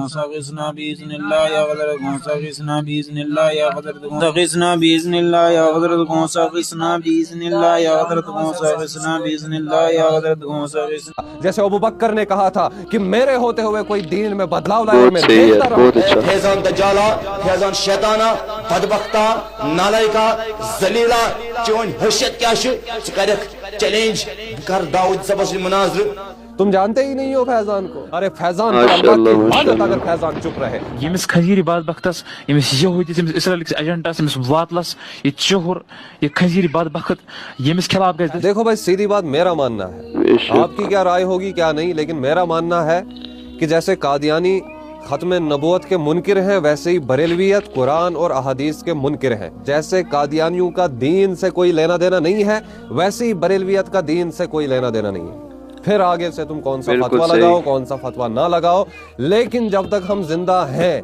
غوث اغثنا بإذن الله يا حضرت غوث اغثنا بإذن الله يا حضرت غوث اغثنا بإذن الله يا حضرت غوث اغثنا بإذن الله يا حضرت غوث اغثنا بإذن الله يا حضرت غوث اغثنا. جیسے ابو بکر نے کہا تھا کہ میرے ہوتے ہوئے کوئی دین میں بدلاؤ لائے اور میں دیکھتا رہا. فیضان دجالا فیضان شیطانا بدبختا نالائکا ذلیلا چون حیثیت کیا چھ کرک چیلنج کر داؤد صاحب سے مناظر. تم جانتے ہی نہیں ہو فیضان کو. ارے فیضان پر اللہ کی عبادت اگر فیضان چپ رہے. یمس خزیر بدبختس یمس یہودیس یمس اسرائیلکس ایجنٹس یمس واطلس یہ چہر یہ خزیر بدبخت یمس خلاف گژھِ. دیکھو بھائی سیدھی بات میرا ماننا ہے, آپ کی کیا رائے ہوگی کیا نہیں, لیکن میرا ماننا ہے کہ جیسے قادیانی ختم نبوت کے منکر ہیں ویسے ہی بریلویت قرآن اور احادیث کے منکر ہیں. جیسے قادیانیوں کا دین سے کوئی لینا دینا نہیں ہے ویسے ہی بریلویت کا دین سے کوئی لینا دینا نہیں ہے. پھر آگے سے تم کون سا فتویٰ لگاؤ کون سا فتویٰ نہ لگاؤ, لیکن جب تک ہم زندہ ہیں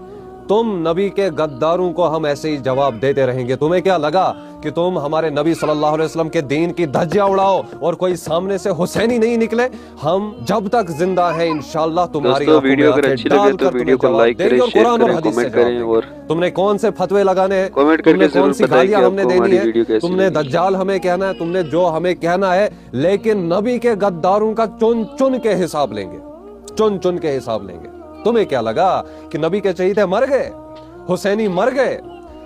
تم نبی کے غداروں کو ہم ایسے ہی جواب دیتے رہیں گے. تمہیں کیا لگا کہ تم ہمارے نبی صلی اللہ علیہ وسلم کے دین کی دھجیاں اڑاؤ اور کوئی سامنے سے حسینی نہیں نکلے؟ ہم جب تک زندہ ہیں انشاءاللہ تمہاری ویڈیو اگر اچھی لگے تو ویڈیو کو لائک کریں, شیئر کریں, کمنٹ کریں. اور تم نے کون سے فتوے لگانے ہیں, کمنٹ تم نے کر کے کون سی ضرور بتائیں گالیاں کہ ہم نے آپ کو دینی ہماری ہے, ویڈیو کیسی تم نے لگی. دجال ہمیں کہنا ہے, تم نے جو ہمیں کہنا ہے, لیکن نبی کے غداروں کا چن چن کے حساب لیں گے, چن چن کے حساب لیں گے. تمہیں کیا لگا کہ نبی کے چہیتے مر گئے, حسینی مر گئے,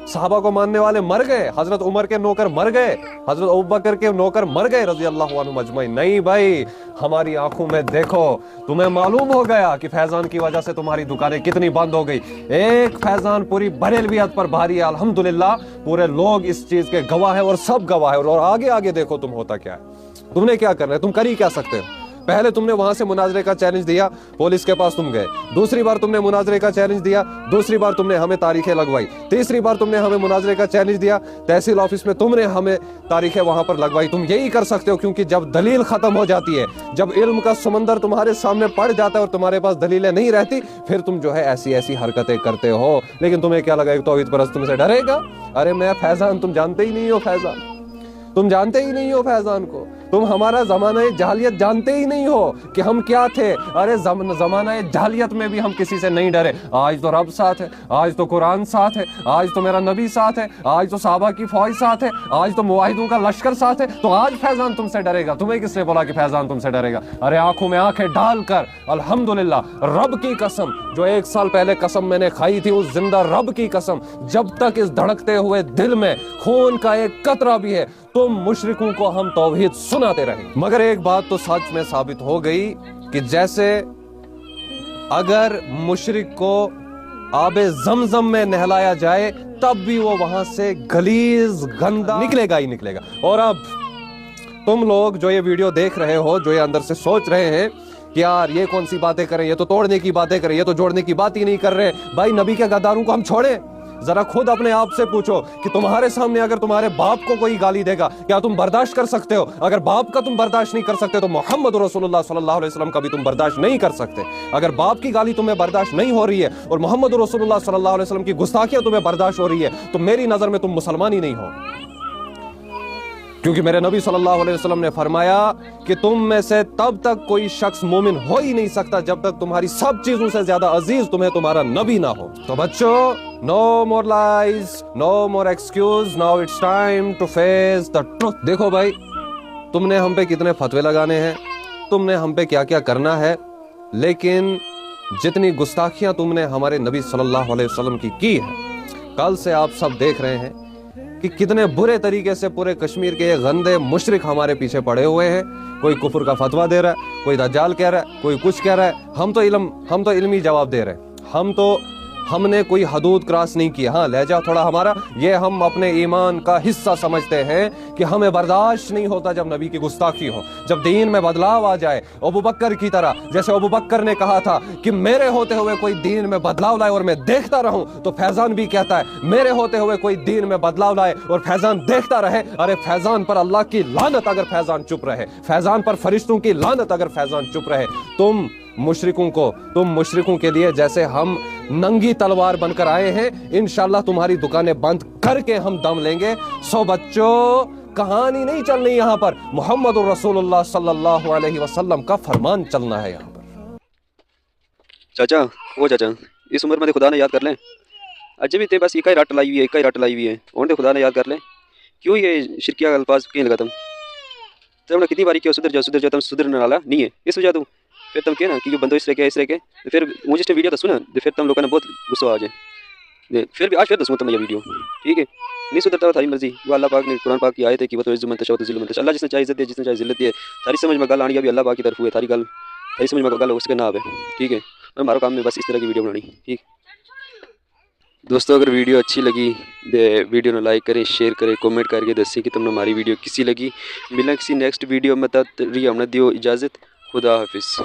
صحابہ کو ماننے والے مر گئے, حضرت عمر کے نوکر مر گئے, حضرت ابوبکر کے نوکر مر گئے رضی اللہ عنہم اجمعین؟ نہیں بھائی, ہماری آنکھوں میں دیکھو, تمہیں معلوم ہو گیا کہ فیضان کی وجہ سے تمہاری دکانیں کتنی بند ہو گئی. ایک فیضان پوری بریلویت پر بھاری ہے, الحمدللہ پورے لوگ اس چیز کے گواہ ہیں اور سب گواہ ہیں. اور آگے آگے دیکھو تم ہوتا کیا ہے, تم نے کیا کرنا ہے, تم کر ہی کیا سکتے ہو. پہلے تم نے وہاں سے مناظرے کا چیلنج دیا, پولیس کے پاس تم گئے, دوسری بار تم نے مناظرے کا چیلنج دیا, دوسری بار تم نے ہمیں تاریخیں لگوائی, تیسری بار تم نے ہمیں مناظرے کا چیلنج دیا, تحصیل آفس میں تم نے ہمیں تاریخیں وہاں پر لگوائی. تم یہی کر سکتے ہو, کیونکہ جب دلیل ختم ہو جاتی ہے, جب علم کا سمندر تمہارے سامنے پڑ جاتا ہے اور تمہارے پاس دلیلیں نہیں رہتی, پھر تم جو ہے ایسی ایسی حرکتیں کرتے ہو. لیکن تمہیں کیا لگا ایک توحید پرست تم سے ڈرے گا؟ ارے میں فیضان, تم جانتے ہی نہیں ہو فیضان, تم جانتے ہی نہیں ہو فیضان کو. تم ہمارا زمانہ جاہلیت جانتے ہی نہیں ہو کہ ہم کیا تھے. ارے زمانہ جاہلیت میں بھی ہم کسی سے نہیں ڈرے. آج تو رب ساتھ ہے, آج تو قرآن ساتھ ہے, آج تو میرا نبی ساتھ ہے, آج تو صحابہ کی فوج ساتھ ہے, آج تو موحدوں کا لشکر ساتھ ہے. تو آج فیضان تم سے ڈرے گا؟ تمہیں کس نے بولا کہ فیضان تم سے ڈرے گا؟ ارے آنکھوں میں آنکھیں ڈال کر الحمدللہ رب کی قسم, جو 1 سال پہلے قسم میں نے کھائی تھی, اس زندہ رب کی قسم, جب تک اس دھڑکتے ہوئے دل میں خون کا ایک قطرہ بھی ہے تم مشرکوں کو ہم توحید سناتے رہیں. مگر ایک بات تو سچ میں ثابت ہو گئی کہ جیسے اگر مشرک کو آب زمزم میں نہلایا جائے تب بھی وہ وہاں سے غلیظ گندا نکلے گا ہی نکلے گا. اور اب تم لوگ جو یہ ویڈیو دیکھ رہے ہو, جو یہ اندر سے سوچ رہے ہیں کہ یار یہ کون سی باتیں کریں, یہ تو توڑنے کی باتیں کریں, یہ تو جوڑنے کی بات ہی نہیں کر رہے, بھائی نبی کے غداروں کو ہم چھوڑیں. ذرا خود اپنے آپ سے پوچھو کہ تمہارے سامنے اگر تمہارے باپ کو کوئی گالی دے گا کیا تم برداشت کر سکتے ہو؟ اگر باپ کا تم برداشت نہیں کر سکتے تو محمد رسول اللہ صلی اللہ علیہ وسلم کا بھی تم برداشت نہیں کر سکتے. اگر باپ کی گالی تمہیں برداشت نہیں ہو رہی ہے اور محمد رسول اللہ صلی اللہ علیہ وسلم کی گستاخیاں تمہیں برداشت ہو رہی ہے تو میری نظر میں تم مسلمان ہی نہیں ہو. کیونکہ میرے نبی صلی اللہ علیہ وسلم نے فرمایا کہ تم میں سے تب تک کوئی شخص مومن ہو ہی نہیں سکتا جب تک تمہاری سب چیزوں سے زیادہ عزیز تمہیں تمہارا نبی نہ ہو. تو بچوں, no more lies, no more excuse, now it's time to face the truth. دیکھو بھائی, تم نے ہم پہ کتنے فتوے لگانے ہیں, تم نے ہم پہ کیا کیا کرنا ہے, لیکن جتنی گستاخیاں تم نے ہمارے نبی صلی اللہ علیہ وسلم کی ہے, کل سے آپ سب دیکھ رہے ہیں کہ کتنے برے طریقے سے پورے کشمیر کے یہ گندے مشرک ہمارے پیچھے پڑے ہوئے ہیں. کوئی کفر کا فتویٰ دے رہا ہے, کوئی دجال کہہ رہا ہے, کوئی کچھ کہہ رہا ہے. ہم تو علمی جواب دے رہے ہیں. ہم نے کوئی حدود کراس نہیں کی. ہاں لہجہ تھوڑا ہمارا, یہ ہم اپنے ایمان کا حصہ سمجھتے ہیں کہ ہمیں برداشت نہیں ہوتا جب نبی کی گستاخی ہو, جب دین میں بدلاؤ آ جائے. ابو بکر کی طرح, جیسے ابو بکر نے کہا تھا کہ میرے ہوتے ہوئے کوئی دین میں بدلاؤ لائے اور میں دیکھتا رہوں, تو فیضان بھی کہتا ہے میرے ہوتے ہوئے کوئی دین میں بدلاؤ لائے اور فیضان دیکھتا رہے. ارے فیضان پر اللہ کی لعنت اگر فیضان چپ رہے, فیضان پر فرشتوں کی لعنت اگر فیضان چپ رہے. تم مشرکوں کے لیے جیسے ہم ننگی تلوار بن کر آئے ہیں, انشاءاللہ تمہاری دکانیں بند کر کے ہم دم لیں گے. سو بچوں, کہانی نہیں چلنی یہاں پر, محمد رسول اللہ صلی اللہ علیہ وسلم کا فرمان چلنا ہے یہاں پر. چاچا اس عمر میں خدا نے یاد کر لیں اجے بھی تے بس ایک ہی رٹ لائی ہوئی ہے اور خدا نے یاد کر لیں کیوں یہ شرکیہ الفاظ کیوں لگا تم نے کتنی باری کیا سدھر جاؤ تم سدھرنے والا نہیں ہے اس وجہ تو پھر تم کہنا کہ بندو اس طرح کے پھر مجھے اس ویڈیو دسو نا پھر تم لوگوں نے بہت غصہ آ جائے پھر بھی آج پھر دسوں تم یہ ویڈیو ٹھیک ہے نہیں سدھرتا تھاری مرضی وہ اللہ پاک نے قرآن پاک کی آئے تھے کہ وہ تو عزت منتشا ذل منتشا اللہ جس نے چاہے عزت دے جس نے چاہے ذلت دے ساری سمجھ میں گل آنی بھی اللہ پاک کی طرف ہوئے تھاری سمجھ میں گل اس کے نہ آئے ٹھیک ہے اور ہمارا کام میں بس اس طرح کی ویڈیو بنانی ٹھیک دوستو اگر ویڈیو اچھی لگی ویڈیو نے لائک کریں شیئر کریں کومنٹ کر کے دسیں کہ تم نے ہماری ویڈیو کسی لگی ملنا کسی نیکسٹ ویڈیو میں تب تک دیو اجازت خدا حافظ